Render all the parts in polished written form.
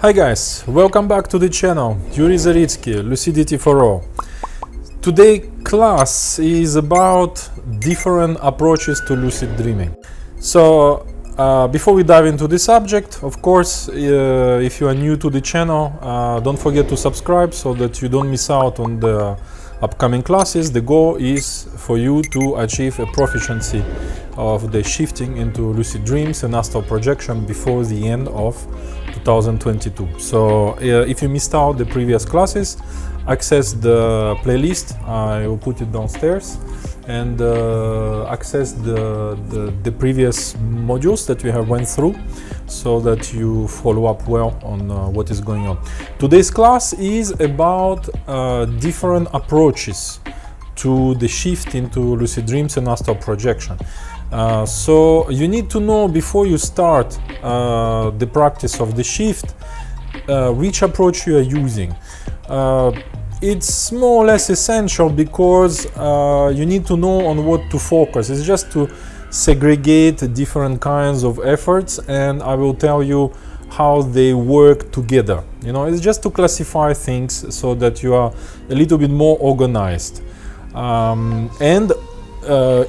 Hi guys, welcome back to the channel. Yuri Zaritsky, Lucidity for All. Today class is about different approaches to lucid dreaming. So before we dive into the subject, of course, if you are new to the channel, don't forget to subscribe so that you don't miss out on the upcoming classes. The goal is for you to achieve a proficiency of the shifting into lucid dreams and astral projection before the end of 2022. So if you missed out the previous classes, access the playlist. I will put it downstairs, and access the previous modules that we have went through, so that you follow up well on what is going on. Today's class is about different approaches to the shift into lucid dreams and astral projection. So you need to know before you start the practice of the shift which approach you are using. It's more or less essential because you need to know on what to focus. It's just to segregate different kinds of efforts, and I will tell you how they work together. You know, it's just to classify things so that you are a little bit more organized.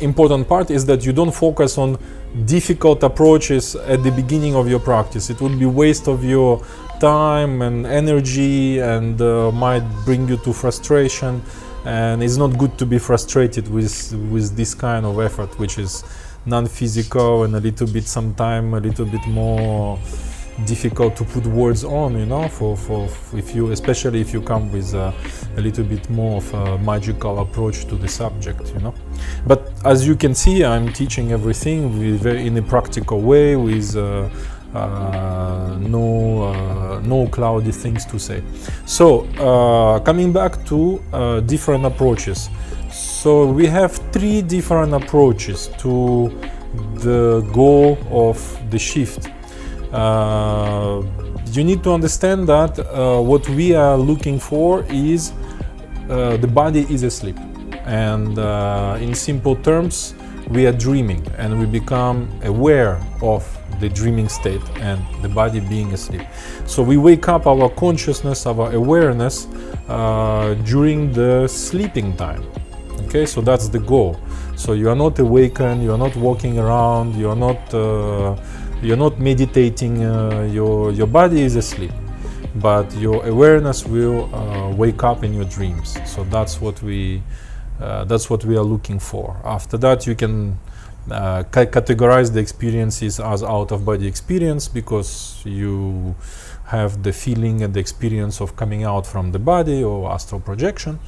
Important part is that you don't focus on difficult approaches at the beginning of your practice. It would be waste of your time and energy, and might bring you to frustration, and it's not good to be frustrated with this kind of effort, which is non-physical and a little bit sometimes a little bit more difficult to put words on, you know, for if you, especially if you come with a little bit more of a magical approach to the subject, you know. But as you can see, I'm teaching everything in a practical way, with no cloudy things to say. So coming back to different approaches. So we have three different approaches to the goal of the shift. You need to understand that what we are looking for is the body is asleep, and in simple terms, we are dreaming, and we become aware of the dreaming state and the body being asleep. So we wake up our consciousness, our awareness during the sleeping time. Okay, so that's the goal. So you are not awakened, you are not walking around, you are not meditating, your body is asleep, but your awareness will wake up in your dreams. So that's what we are looking for. After that, you can categorize the experiences as out-of-body experience, because you have the feeling and the experience of coming out from the body, or astral projection,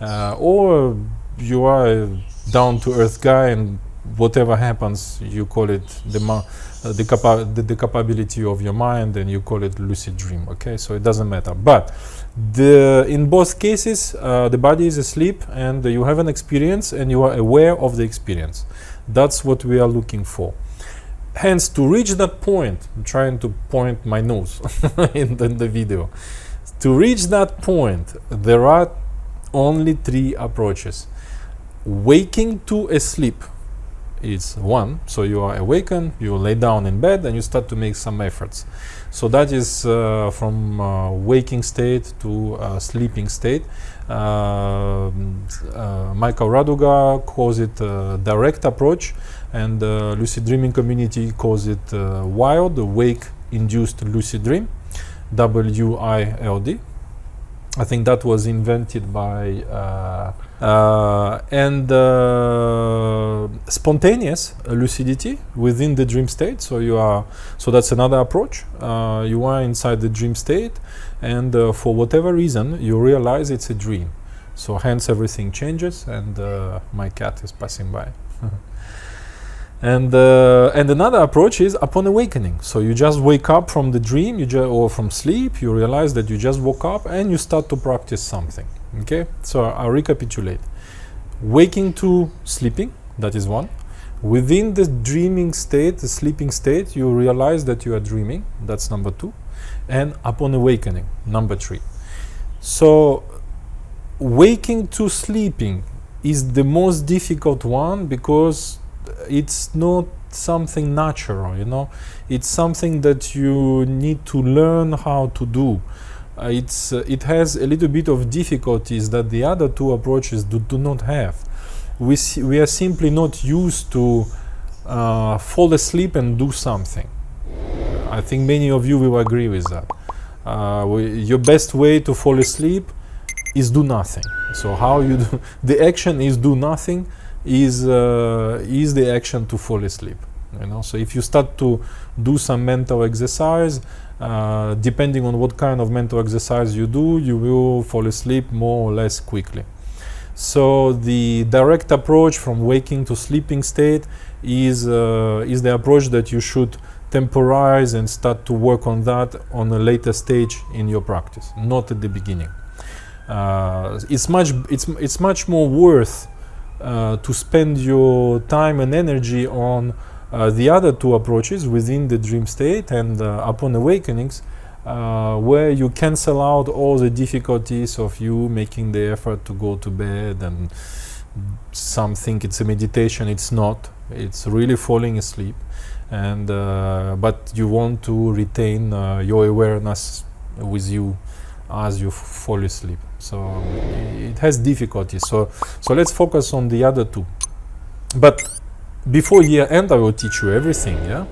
or you are a down-to-earth guy, and whatever happens, you call it the capability of your mind, and you call it lucid dream. Okay, so it doesn't matter. But in both cases, the body is asleep, and you have an experience, and you are aware of the experience. That's what we are looking for. Hence, to reach that point, I'm trying to point my nose in the video. To reach that point, there are only three approaches. Waking to asleep is one. So you are awakened, you lay down in bed, and you start to make some efforts. So that is from waking state to sleeping state. Michael Raduga calls it direct approach, and lucid dreaming community calls it wild, wake induced lucid dream, WILD. I think that was invented by spontaneous lucidity within the dream state. So that's another approach. You are inside the dream state, and for whatever reason you realize it's a dream. So hence everything changes, and my cat is passing by. And another approach is upon awakening. So you just wake up from the dream, or from sleep. You realize that you just woke up, and you start to practice something. Okay, so I'll recapitulate. Waking to sleeping, that is one. Within the dreaming state, the sleeping state, you realize that you are dreaming. That's number two. And upon awakening, number three. So waking to sleeping is the most difficult one, because it's not something natural, you know. It's something that you need to learn how to do. It has a little bit of difficulties that the other two approaches do not have. We are simply not used to fall asleep and do something. I think many of you will agree with that. Your best way to fall asleep is do nothing. So how you do the action is do nothing is the action to fall asleep. You know, so if you start to do some mental exercise, depending on what kind of mental exercise you do, you will fall asleep more or less quickly. So the direct approach from waking to sleeping state is the approach that you should temporize and start to work on that on a later stage in your practice, not at the beginning. It's much more worth to spend your time and energy on the other two approaches within the dream state and upon awakenings, where you cancel out all the difficulties of you making the effort to go to bed, and some think it's a meditation. It's not. It's really falling asleep, and but you want to retain your awareness with you as you fall asleep. So it has difficulties. So let's focus on the other two. But before year end, I will teach you everything. Yeah.